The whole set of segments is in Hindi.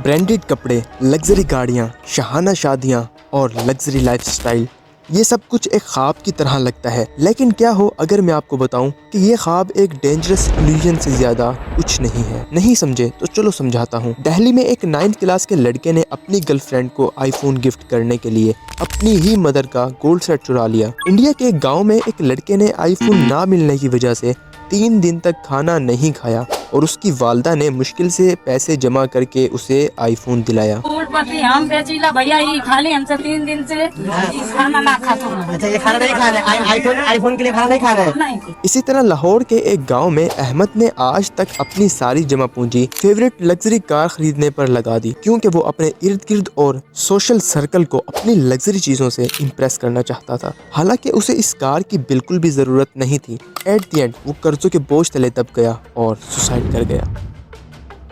ब्रांडेड कपड़े, लग्जरी गाड़ियाँ, शाहाना शादियाँ और लग्जरी लाइफस्टाइल, ये सब कुछ एक ख्वाब की तरह लगता है। लेकिन क्या हो अगर मैं आपको बताऊं कि ये ख्वाब एक डेंजरस इल्यूजन से ज्यादा कुछ नहीं है। नहीं समझे तो चलो समझाता हूँ। दिल्ली में एक 9th क्लास के लड़के ने अपनी गर्लफ्रेंड को आईफोन गिफ्ट करने के लिए अपनी ही मदर का गोल्ड सेट चुरा लिया। इंडिया के एक गाँव में एक लड़के ने आईफोन ना मिलने की वजह से 3 दिन तक खाना नहीं खाया और उसकी वालदा ने मुश्किल से पैसे जमा करके उसे आईफोन दिलाया। हम भैया ये खाली हमसे 3 दिन से खाना ना खाता। अच्छा, ये खाना नहीं खा रहे, आईफोन के लिए खाना नहीं खा रहे। इसी तरह लाहौर के एक गांव में अहमद ने आज तक अपनी सारी जमा पूंजी फेवरेट लग्जरी कार खरीदने पर लगा दी, क्योंकि वो अपने इर्द गिर्द और सोशल सर्कल को अपनी लग्जरी चीजों से इम्प्रेस करना चाहता था। हालांकि उसे इस कार की बिल्कुल भी जरूरत नहीं थी। एट द एंड वो कर्जों के बोझ तले दब गया और सुसाइड कर गया।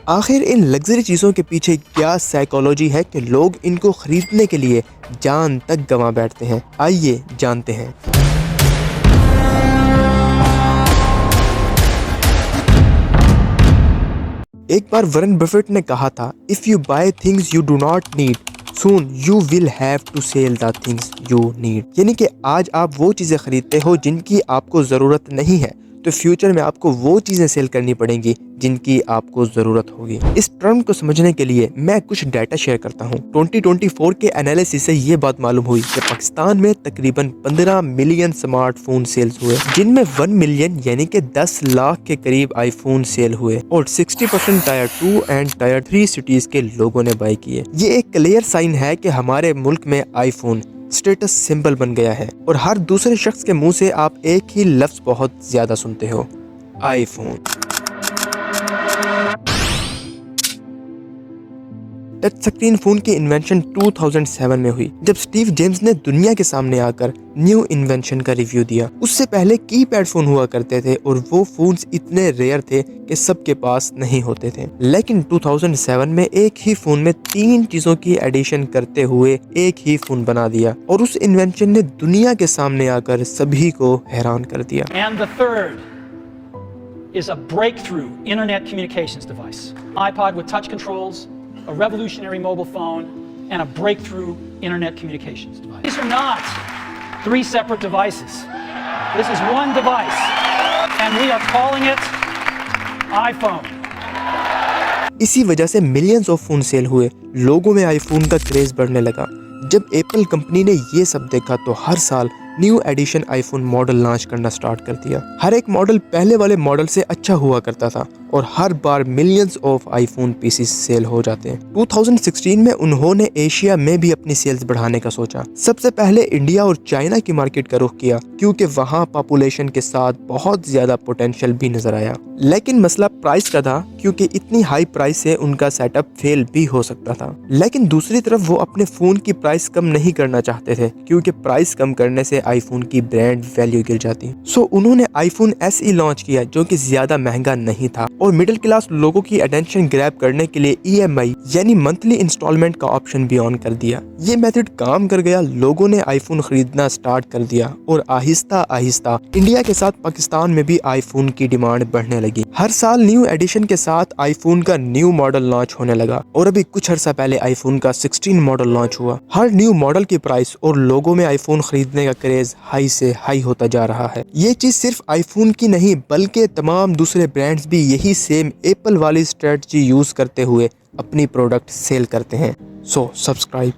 आखिर इन लग्जरी चीज़ों के पीछे क्या साइकोलॉजी है कि लोग इनको खरीदने के लिए जान तक गंवा बैठते हैं? आइए जानते हैं। एक बार वॉरेन बफेट ने कहा था, if you buy things you do not need, soon you will have to sell the things you need. यानी कि आज आप वो चीज़ें खरीदते हो जिनकी आपको ज़रूरत नहीं है, तो फ्यूचर में आपको वो चीज़ें सेल करनी पड़ेंगी जिनकी आपको ज़रूरत होगी। इस टर्म को समझने के लिए मैं कुछ डाटा शेयर करता हूँ। 2024 के एनालिसिस से ये बात मालूम हुई कि पाकिस्तान में तकरीबन 15 मिलियन स्मार्टफोन सेल्स हुए, जिनमें 1 मिलियन यानी कि 10 लाख के करीब आईफोन सेल हुए और 60% टायर 2 एंड टायर 3 सिटीज़ के लोगों ने बाई किए। ये एक क्लियर साइन है कि हमारे मुल्क में आईफोन स्टेटस सिंबल बन गया है और हर दूसरे शख्स के मुंह से आप एक ही लफ्ज बहुत ज्यादा सुनते हो, आईफोन। टच स्क्रीन फोन की इन्वेंशन 2007 में हुई, जब स्टीव जेम्स ने दुनिया के सामने आकर न्यू इन्वेंशन का रिव्यू दिया। उससे पहले कीपैड फोन हुआ करते थे और वो फोन्स इतने रेयर थे कि सबके पास नहीं होते थे। लेकिन 2007 में एक ही फोन में 3 चीजों की एडिशन करते हुए एक ही फोन बना दिया और उस इन्वेंशन ने दुनिया के सामने आकर सभी को हैरान कर दिया। And the third is a breakthrough internet communications device. iPod with touch controls, a revolutionary mobile phone, and a breakthrough internet communications device. These are not 3 separate devices. This is one device, and we are calling it iPhone. इसी वजह से मिलियंस ऑफ फोन सेल हुए, लोगों में आईफोन का क्रेज बढ़ने लगा। जब एप्पल कंपनी ने ये सब देखा तो हर साल new edition iPhone model launch करना स्टार्ट कर दिया। हर एक मॉडल पहले वाले मॉडल से अच्छा हुआ करता था और हर बार millions of iPhone pieces sale हो जाते हैं। 2016 में उन्होंने एशिया में भी अपनी सेल्स बढ़ाने का सोचा। सबसे पहले इंडिया और चाइना की मार्केट का रुख किया, क्योंकि वहां पॉपुलेशन के साथ बहुत ज्यादा पोटेंशियल भी नजर आया। लेकिन मसला प्राइस का था, क्योंकि इतनी हाई प्राइस से उनका सेटअप फेल भी हो सकता था। लेकिन दूसरी तरफ वो अपने फोन की प्राइस कम नहीं करना चाहते थे, क्योंकि प्राइस कम करने से आईफोन की ब्रांड वैल्यू गिर जाती। सो उन्होंने आईफोन SE लॉन्च किया, जो कि ज्यादा महंगा नहीं था और मिडिल क्लास लोगों की अटेंशन ग्रैब करने के लिए EMI यानी मंथली इंस्टॉलमेंट का ऑप्शन भी ऑन कर दिया। ये मेथड काम कर गया, लोगों ने आईफोन खरीदना स्टार्ट कर दिया और आहिस्ता आहिस्ता इंडिया के साथ पाकिस्तान में भी आईफोन की डिमांड बढ़ने लगी। हर साल न्यू एडिशन के साथ आईफोन का न्यू मॉडल लॉन्च होने लगा और अभी कुछ अर्सा पहले आईफोन का 16 मॉडल लॉन्च हुआ। हर न्यू मॉडल की प्राइस और लोगों में आईफोन खरीदने का क्रेज हाई से हाई होता जा रहा है। ये चीज सिर्फ आईफोन की नहीं, बल्कि तमाम दूसरे ब्रांड्स भी यही सेम एप्पल वाली स्ट्रेटजी यूज करते हुए अपनी प्रोडक्ट सेल करते हैं। So subscribe.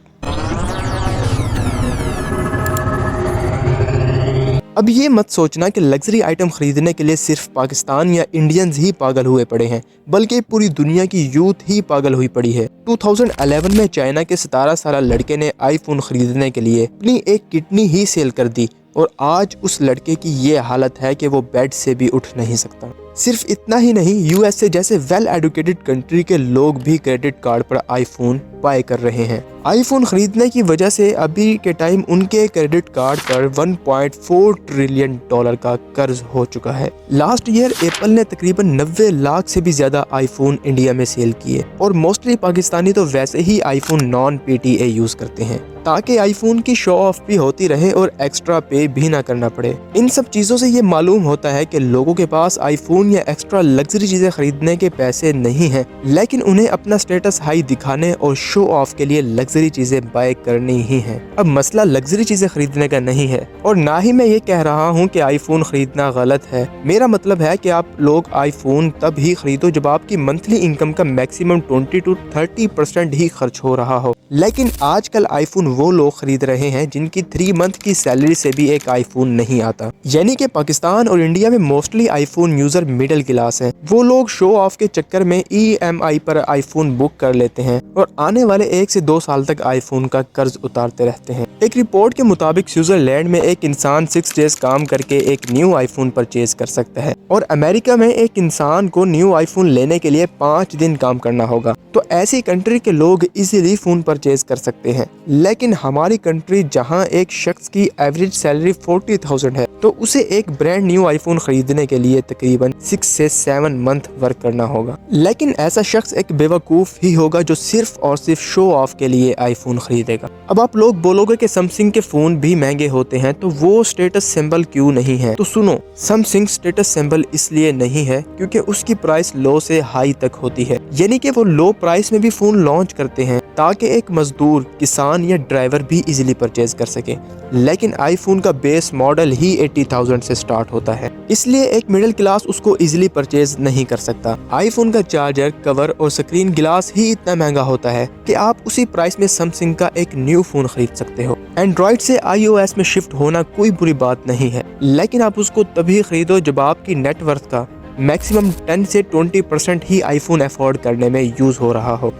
अब ये मत सोचना कि लग्जरी आइटम खरीदने के लिए सिर्फ पाकिस्तान या इंडियंस ही पागल हुए पड़े हैं, बल्कि पूरी दुनिया की यूथ ही पागल हुई पड़ी है। 2011 में चाइना के 17 साल लड़के ने आईफोन खरीदने के लिए अपनी एक किडनी ही सेल कर दी और आज उस लड़के की ये हालत है कि वो बेड से भी उठ नहीं सकता। सिर्फ इतना ही नहीं, USA जैसे वेल एडुकेटेड कंट्री के लोग भी क्रेडिट कार्ड पर आईफोन बाय कर रहे हैं। आईफोन खरीदने की वजह से अभी के टाइम उनके क्रेडिट कार्ड पर 1.4 ट्रिलियन डॉलर का कर्ज हो चुका है। लास्ट ईयर एप्पल ने तकरीबन 90 लाख से भी ज्यादा आईफोन इंडिया में सेल किए और मोस्टली पाकिस्तानी तो वैसे ही आईफोन नॉन PTA यूज करते हैं, ताकि आईफोन की शो ऑफ भी होती रहे और एक्स्ट्रा पे भी ना करना पड़े। इन सब चीजों से ये मालूम होता है कि लोगों के पास आईफोन आईफोन या एक्स्ट्रा लग्जरी चीजें खरीदने के पैसे नहीं हैं, लेकिन उन्हें अपना स्टेटस हाई दिखाने और शो ऑफ के लिए लग्जरी चीजें बाय करनी ही हैं। अब मसला लग्जरी चीजें खरीदने का नहीं है, और ना ही मैं ये कह रहा हूँ कि आईफोन खरीदना गलत है। मेरा मतलब है कि आप लोग आईफोन तब ही खरीदो जब आपकी मंथली इनकम का मैक्सिमम 20 to 30% ही खर्च हो रहा हो। लेकिन आजकल आईफोन वो लोग खरीद रहे हैं जिनकी 3 मंथ की सैलरी से भी एक आईफोन नहीं आता। यानी कि पाकिस्तान और इंडिया में mostly iPhone user middle class हैं। वो लोग शो ऑफ के चक्कर में EMI पर आईफोन बुक कर लेते हैं और आने वाले 1 से 2 साल तक आईफोन का कर्ज उतारते रहते हैं। एक रिपोर्ट के मुताबिक स्विट्जरलैंड में एक इंसान 6 डेज काम करके एक न्यू आईफोन परचेज कर सकता है, और अमेरिका में एक इंसान को न्यू आईफोन लेने के लिए 5 दिन काम करना होगा। तो ऐसी कंट्री के लोग इजीली फोन परचेज कर सकते हैं। लेकिन हमारी कंट्री जहां एक शख्स की एवरेज सैलरी 40,000 है, तो उसे एक ब्रांड न्यू आईफोन खरीदने के लिए तकरीबन 6 से 7 मंथ वर्क करना होगा। लेकिन ऐसा शख्स एक बेवकूफ ही होगा जो सिर्फ और सिर्फ शो ऑफ के लिए आईफोन खरीदेगा। अब आप लोग बोलोगे कि सैमसंग के फोन भी महंगे होते हैं, तो वो स्टेटस सिंबल क्यों नहीं है? तो सुनो, सैमसंग स्टेटस सिंबल इसलिए नहीं है क्योंकि उसकी प्राइस लो से हाई तक होती है। यानी कि वो लो प्राइस में भी फोन लॉन्च करते हैं ताकि एक मजदूर, किसान या ड्राइवर भी इजीली परचेज कर सके। लेकिन आईफोन का बेस मॉडल ही 80,000 से स्टार्ट होता है, इसलिए एक मिडिल क्लास उसको इजीली परचेज नहीं कर सकता। आईफोन का चार्जर, कवर और स्क्रीन ग्लास ही इतना महंगा होता है कि आप उसी प्राइस में सैमसंग का एक न्यू फोन खरीद सकते हो। एंड्रॉइड से iOS में शिफ्ट होना कोई बुरी बात नहीं है, लेकिन आप उसको तभी खरीदो जब आपकी नेटवर्थ का मैक्सिमम 10 से 20% ही आईफोन अफोर्ड करने में यूज हो रहा हो।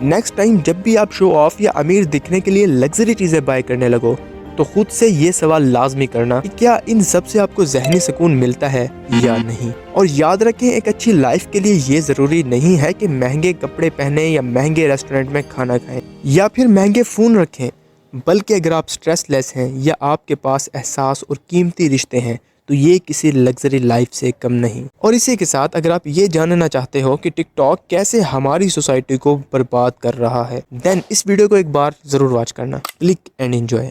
नेक्स्ट टाइम जब भी आप शो ऑफ या अमीर दिखने के लिए लग्जरी चीजें बाय करने लगो, तो खुद से ये सवाल लाजमी करना कि क्या इन सब से आपको ज़हनी सुकून मिलता है या नहीं। और याद रखें, एक अच्छी लाइफ के लिए ये ज़रूरी नहीं है कि महंगे कपड़े पहने या महंगे रेस्टोरेंट में खाना खाएं या फिर महंगे फ़ोन रखें, बल्कि अगर आप स्ट्रेसलेस हैं या आपके पास एहसास और कीमती रिश्ते हैं, तो ये किसी लग्जरी लाइफ से कम नहीं। और इसी के साथ अगर आप ये जानना चाहते हो कि टिकटॉक कैसे हमारी सोसाइटी को बर्बाद कर रहा है, देन इस वीडियो को एक बार ज़रूर वॉच करना। Click and enjoy.